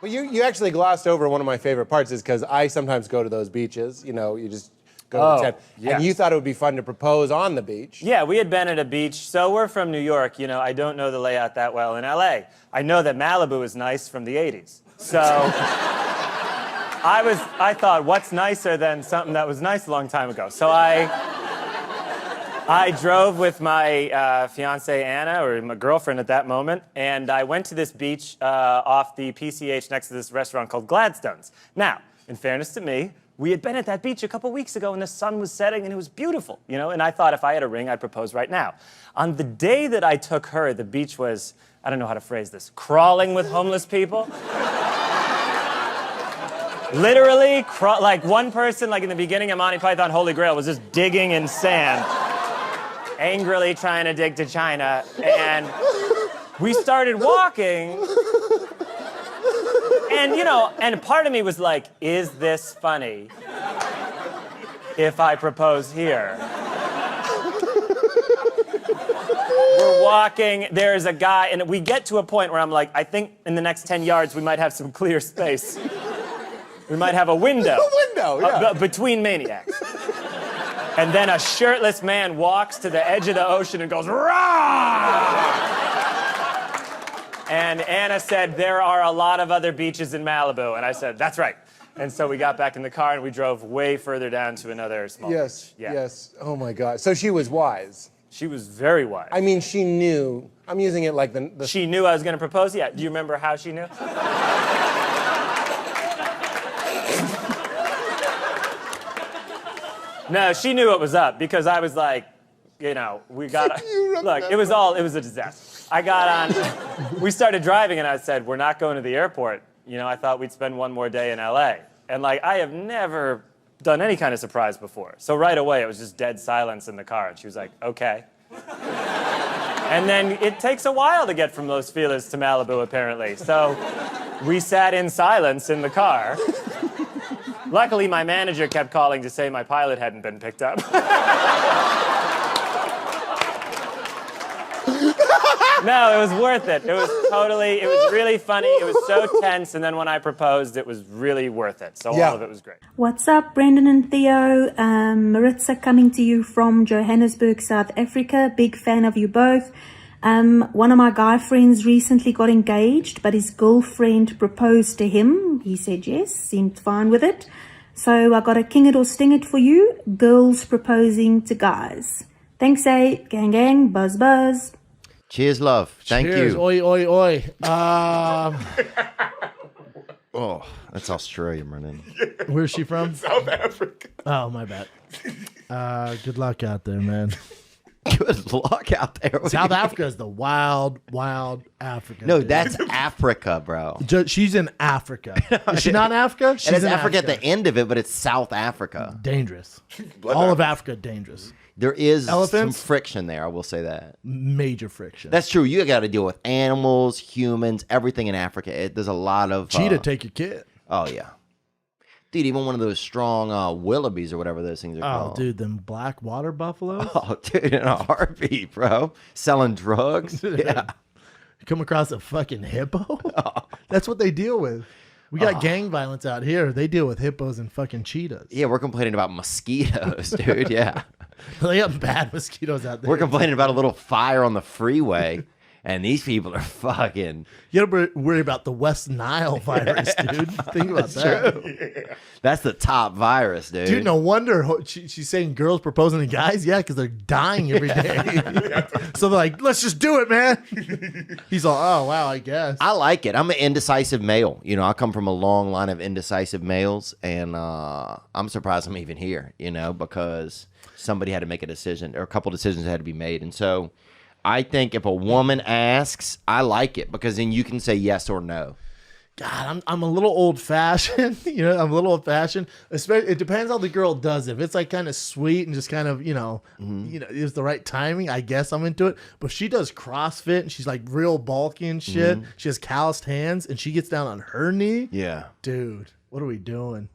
Well, you actually glossed over one of my favorite parts is because I sometimes go to those beaches. You know, you just go to the tent. Yes. And you thought it would be fun to propose on the beach. Yeah, we had been at a beach. So we're from New York. You know, I don't know the layout that well in LA. I know that Malibu is nice from the 80s. So I thought, what's nicer than something that was nice a long time ago? So I drove with my fiance Anna, or my girlfriend at that moment, and I went to this beach off the PCH next to this restaurant called Gladstone's. Now, in fairness to me, we had been at that beach a couple weeks ago and the sun was setting and it was beautiful, you know, and I thought if I had a ring, I'd propose right now. On the day that I took her, the beach was, I don't know how to phrase this, crawling with homeless people. Literally, like one person, like in the beginning of Monty Python Holy Grail, was just digging in sand, angrily trying to dig to China, and we started walking, and you know, and part of me was like, is this funny if I propose here? We're walking, there's a guy, and we get to a point where I'm like, I think in the next 10 yards we might have some clear space. We might have a window. A window, yeah. Between maniacs. And then a shirtless man walks to the edge of the ocean and goes, "Rah!" And Anna said, there are a lot of other beaches in Malibu. And I said, that's right. And so we got back in the car and we drove way further down to another small beach. Yeah. Yes. Oh my God. So she was wise. She was very wise. I mean, she knew. I'm using it like the She knew I was going to propose? Yeah. Do you remember how she knew? No, she knew what was up because I was like, you know, we got, look, it was a disaster. I got on, we started driving and I said, we're not going to the airport. You know, I thought we'd spend one more day in LA. And like, I have never done any kind of surprise before. So right away, it was just dead silence in the car. And she was like, okay. And then it takes a while to get from Los Feliz to Malibu, apparently. So we sat in silence in the car. Luckily, my manager kept calling to say my pilot hadn't been picked up. No, it was worth it. It was really funny. It was so tense. And then when I proposed, it was really worth it. So all of it was great. What's up, Brendan and Theo? Maritza coming to you from Johannesburg, South Africa. Big fan of you both. One of my guy friends recently got engaged, but his girlfriend proposed to him. He said yes, seemed fine with it. So I got a king it or sting it for you. Girls proposing to guys. Thanks, gang, gang, buzz, buzz. Cheers, love. Thank Cheers. you. Oi, oi, oi. Oh, that's Australia, Brendan. Where's she from? South Africa. Oh, my bad. Good luck out there, man. Good luck out there. South Africa is the wild, wild Africa. No, dude. that's Africa, bro. She's in Africa. Is she not in Africa? She's And it's in Africa at the end of it, but it's South Africa. Dangerous. All of Africa, dangerous. There is Elephants? some friction there, I will say that. Major friction. That's true. You got to deal with animals, humans, everything in Africa. There's a lot of... Cheetah, take your kid. Oh, yeah. Dude, even one of those strong willoughbys or whatever those things are called. Oh, dude, them black water buffaloes. Oh, dude, in a heartbeat, bro. Selling drugs. Yeah. You come across a fucking hippo? That's what they deal with. We got gang violence out here. They deal with hippos and fucking cheetahs. Yeah, we're complaining about mosquitoes, dude. Yeah. They have bad mosquitoes out there. We're complaining about a little fire on the freeway, and these people are fucking... You gotta worry about the West Nile virus, dude. Think about that. True. That's the top virus, dude. Dude, no wonder she's saying girls proposing to guys. Yeah, because they're dying every day. So they're like, let's just do it, man. He's like, oh, wow, I guess. I like it. I'm an indecisive male. You know, I come from a long line of indecisive males, and I'm surprised I'm even here, you know, because somebody had to make a decision, or a couple decisions had to be made. And so I think if a woman asks, I like it, because then you can say yes or no. God, I'm a little old fashioned. You know, I'm a little old fashioned. Especially, it depends how the girl does it. If it's like kind of sweet and just kind of, you know, it's the right timing, I guess I'm into it. But if she does CrossFit and she's like real bulky and shit, she has calloused hands and she gets down on her knee. Yeah. Dude, what are we doing?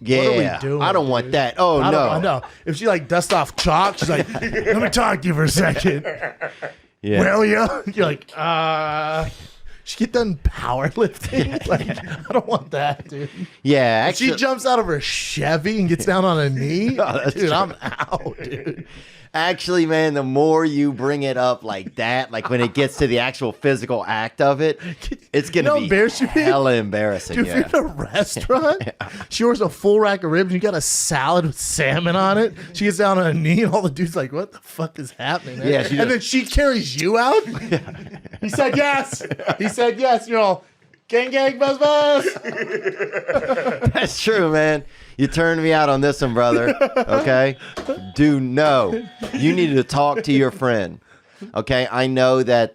Yeah. What are we doing, I don't want that. Oh, no. I know. If she like dusts off chalk, she's like, let me talk to you for a second. Yeah. Will you? You're like, she get done powerlifting. Like, I don't want that, dude. Yeah, If she actually, jumps out of her Chevy and gets down on a knee, that's dude, true. I'm out, dude. actually, man, the more you bring it up like that, like when it gets to the actual physical act of it, it's You know gonna how be embarrassed you'd be? hella embarrassing. Dude, Yeah. if you're in a restaurant, she orders a full rack of ribs, and you got a salad with salmon on it. She gets down on a knee, and all the dudes like, "What the fuck is happening?" Man? Yeah, she and does. then she carries you out. He said yes. He said yes. You're all gang, gang, buzz, buzz. That's true, man. You turned me out on this one, brother. Okay? Do know. You need to talk to your friend. Okay? I know that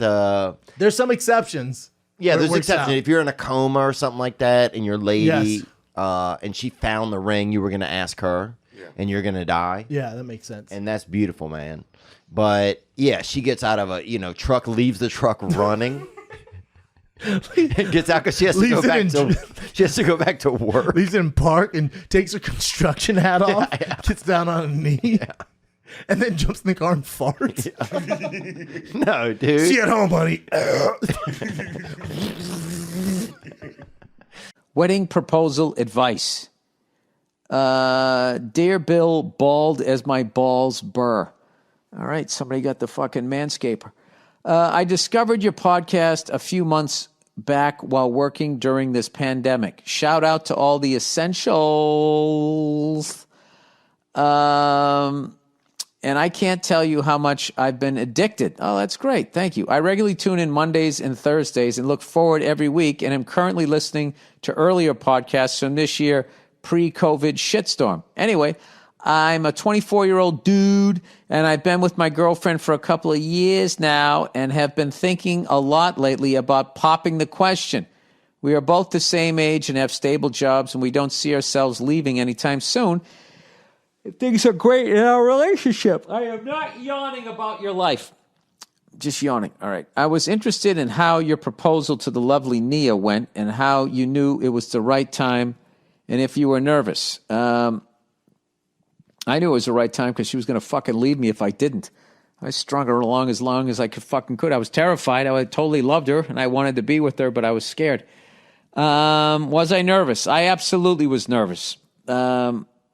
There's some exceptions. yeah, where it there's works exceptions. out. If you're in a coma or something like that and your lady Yes. and she found the ring, you were gonna ask her and you're gonna die. Yeah, that makes sense. And that's beautiful, man. But yeah, she gets out of a truck, leaves the truck running. And gets out because she has to Leaves go it back in- to she has to go back to work. Leaves in park and takes her construction hat off, gets down on a knee, and then jumps in the car and farts. No, dude. See you at home, buddy. Wedding proposal advice. Dear Bill, bald as my balls burr. All right, somebody got the fucking manscaper. I discovered your podcast a few months back while working during this pandemic. Shout out to all the essentials. And I can't tell you how much I've been addicted. Oh, that's great. Thank you. I regularly tune in Mondays and Thursdays and look forward every week, and am currently listening to earlier podcasts from this year, pre-COVID shitstorm. Anyway, I'm a 24-year-old dude, and I've been with my girlfriend for a couple of years now and have been thinking a lot lately about popping the question. We are both the same age and have stable jobs, and we don't see ourselves leaving anytime soon. Things are great in our relationship. I am not yawning about your life. Just yawning. All right. I was interested in how your proposal to the lovely Nia went and how you knew it was the right time and if you were nervous. I knew it was the right time because she was going to fucking leave me if I didn't. I strung her along as I could. I was terrified. I totally loved her and I wanted to be with her, but I was scared. Was I nervous? I absolutely was nervous.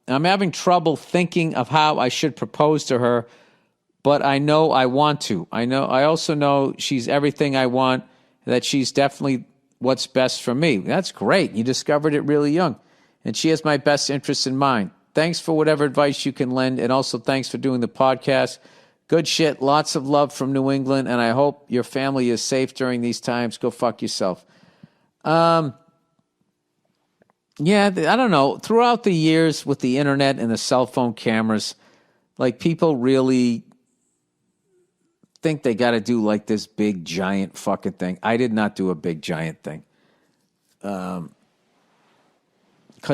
I'm having trouble thinking of how I should propose to her, but I know I want to. I also know she's everything I want, that she's definitely what's best for me. That's great. You discovered it really young. And she has my best interests in mind. Thanks for whatever advice you can lend, and also thanks for doing the podcast. Good shit. Lots of love from New England, and I hope your family is safe during these times. Go fuck yourself. Yeah, I don't know. Throughout the years with the internet and the cell phone cameras, like people really think they got to do like this big giant fucking thing. I did not do a big giant thing. Because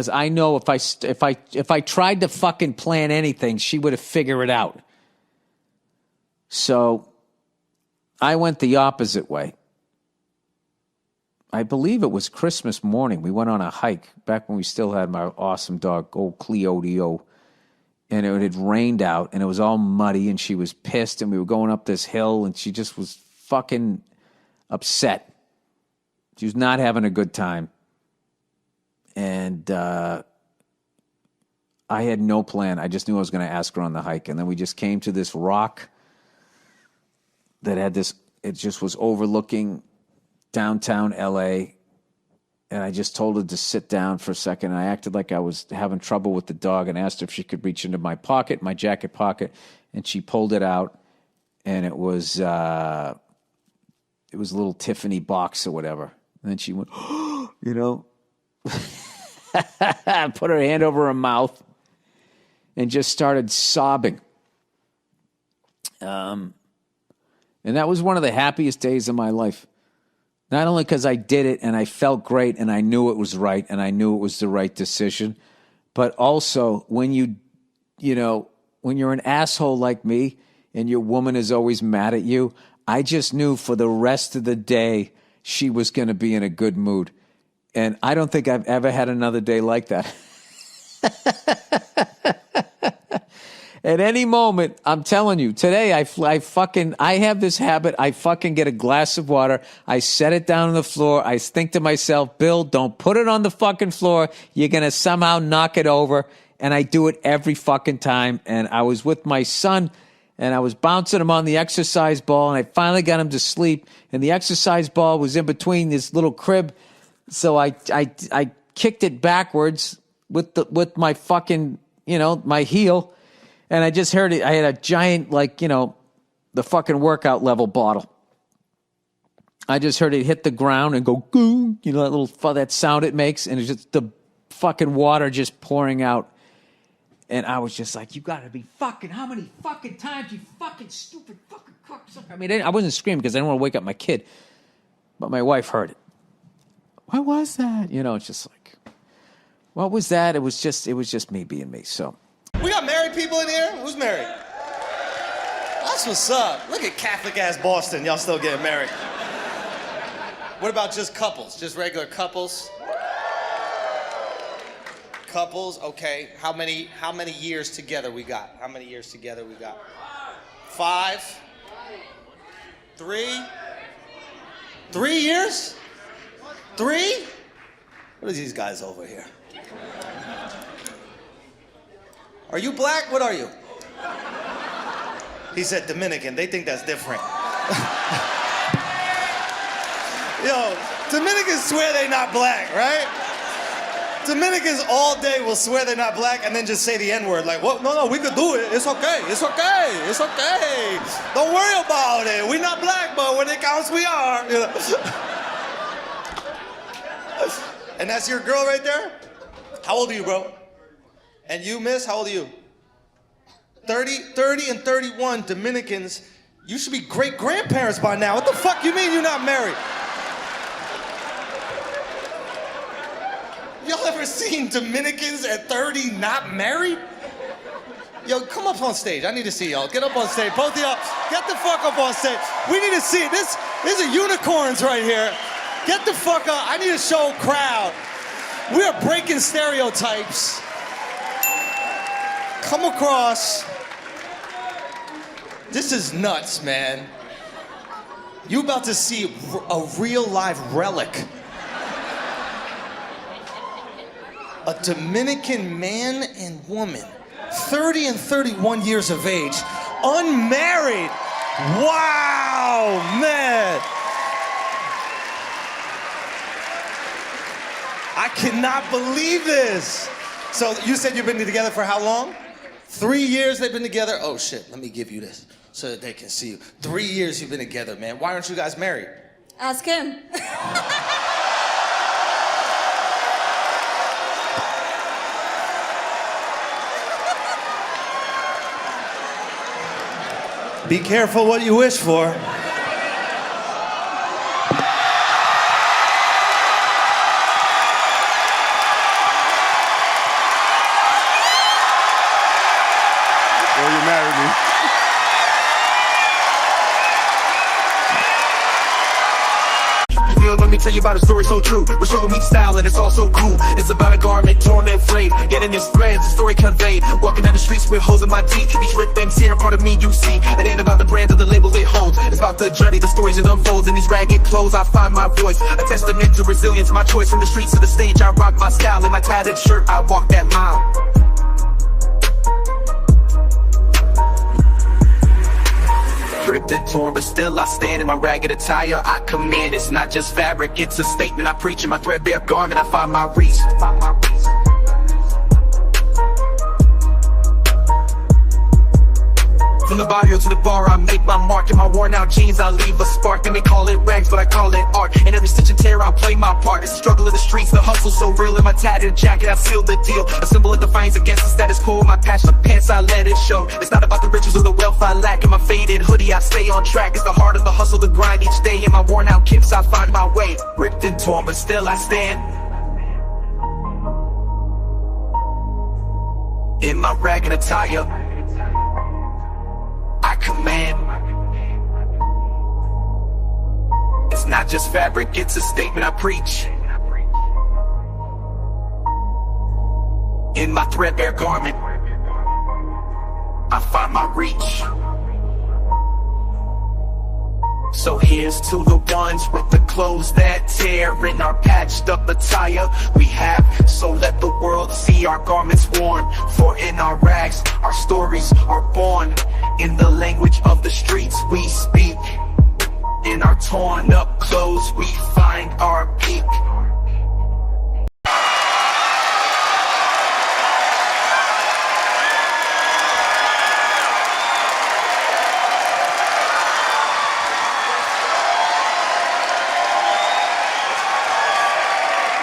I know if I tried to fucking plan anything, she would have figured it out. So I went the opposite way. I believe it was Christmas morning. We went on a hike back when we still had my awesome dog, old Cleo, and it had rained out and it was all muddy and she was pissed and we were going up this hill and she just was fucking upset. She was not having a good time. And I had no plan. I just knew I was going to ask her on the hike. And then we just came to this rock that had this, it just was overlooking downtown LA, and I just told her to sit down for a second. I acted like I was having trouble with the dog and asked her if she could reach into my pocket, my jacket pocket, and she pulled it out, and it was a little Tiffany box or whatever. And then she went, put her hand over her mouth and just started sobbing. And that was one of the happiest days of my life. Not only because I did it and I felt great and I knew it was right and I knew it was the right decision, but also when when you're an asshole like me and your woman is always mad at you, I just knew for the rest of the day she was going to be in a good mood. And I don't think I've ever had another day like that. At any moment, I'm telling you, today I have this habit. I fucking get a glass of water. I set it down on the floor. I think to myself, Bill, don't put it on the fucking floor. You're going to somehow knock it over. And I do it every fucking time. And I was with my son and I was bouncing him on the exercise ball and I finally got him to sleep. And the exercise ball was in between this little crib. So I kicked it backwards with my fucking, my heel. And I just heard it. I had a giant, the fucking workout level bottle. I just heard it hit the ground and go, goo, that sound it makes. And it's just the fucking water just pouring out. And I was just like, you gotta be fucking, how many fucking times, you fucking stupid fucking cocksucker. I mean, I wasn't screaming because I didn't want to wake up my kid. But my wife heard it. What was that? It's just like, what was that? It was just me being me, so. We got married people in here? Who's married? That's what's up. Look at Catholic-ass Boston. Y'all still getting married. What about just couples? Just regular couples? Couples, okay. How many years together we got? How many years together we got? 5? 3? 3 years? 3? What are these guys over here? Are you black? What are you? He said Dominican. They think that's different. Yo, Dominicans swear they not black, right? Dominicans all day will swear they're not black and then just say the N-word. Like, what? No, we could do it. It's okay. It's okay. It's okay. Don't worry about it. We're not black, but when it counts, we are. And that's your girl right there? How old are you, bro? And you, miss, how old are you? 30 and 31 Dominicans. You should be great-grandparents by now. What the fuck you mean you're not married? Y'all ever seen Dominicans at 30 not married? Yo, come up on stage. I need to see y'all. Get up on stage. Both of y'all, get the fuck up on stage. We need to see it. These are unicorns right here. Get the fuck up. I need to show crowd. We are breaking stereotypes. Come across. This is nuts, man. You about to see a real live relic. A Dominican man and woman, 30 and 31 years of age, unmarried. Wow, man. I cannot believe this. So you said you've been together for how long? 3 years they've been together? Oh shit, let me give you this so that they can see you. 3 years you've been together, man. Why aren't you guys married? Ask him. Be careful what you wish for. Will you marry me? Let me tell you about a story so true. We're showing me style and it's all so cool. It's about a garment torn and frayed, getting this threads, the story conveyed. Walking down the streets with holes in my teeth. These red bangs here are part of me, you see. It ain't about the brand or the label it holds. It's about the journey, the stories it unfolds. In these ragged clothes, I find my voice. A testament to resilience, my choice. From the streets to the stage, I rock my style. In my tattered shirt, I walk that mile. Ripped and torn, but still I stand in my ragged attire. I command, it's not just fabric, it's a statement I preach. In my threadbare garment, I find my reach. From the barrio to the bar, I make my mark. In my worn out jeans, I leave a spark. They may call it rags, but I call it art. In every stitch and tear, I'll play my part. It's the struggle of the streets, the hustle so real. In my tattered jacket, I seal the deal. A symbol of defiance against the status quo. My passion, pants, I let it show. It's not about the riches or the wealth I lack. In my faded hoodie, I stay on track. It's the heart of the hustle, the grind each day. In my worn out kicks, I find my way. Ripped and torn, but still I stand. In my ragged attire, I command. It's not just fabric, it's a statement I preach. In my threadbare garment, I find my reach. So here's to the ones with the clothes that tear in our patched up attire we have. So let the world see our garments worn. For in our rags, our stories are born. In the language of the streets we speak. In our torn up clothes we find our peak.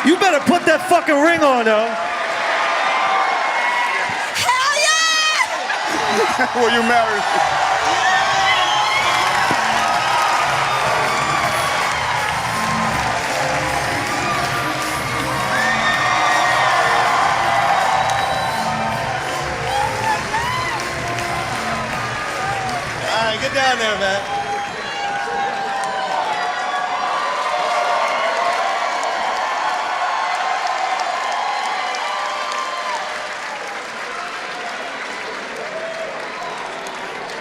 You better put that fucking ring on, though. Were you married? All right, get down there, man.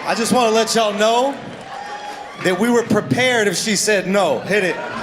I just want to let y'all know that we were prepared if she said no. Hit it.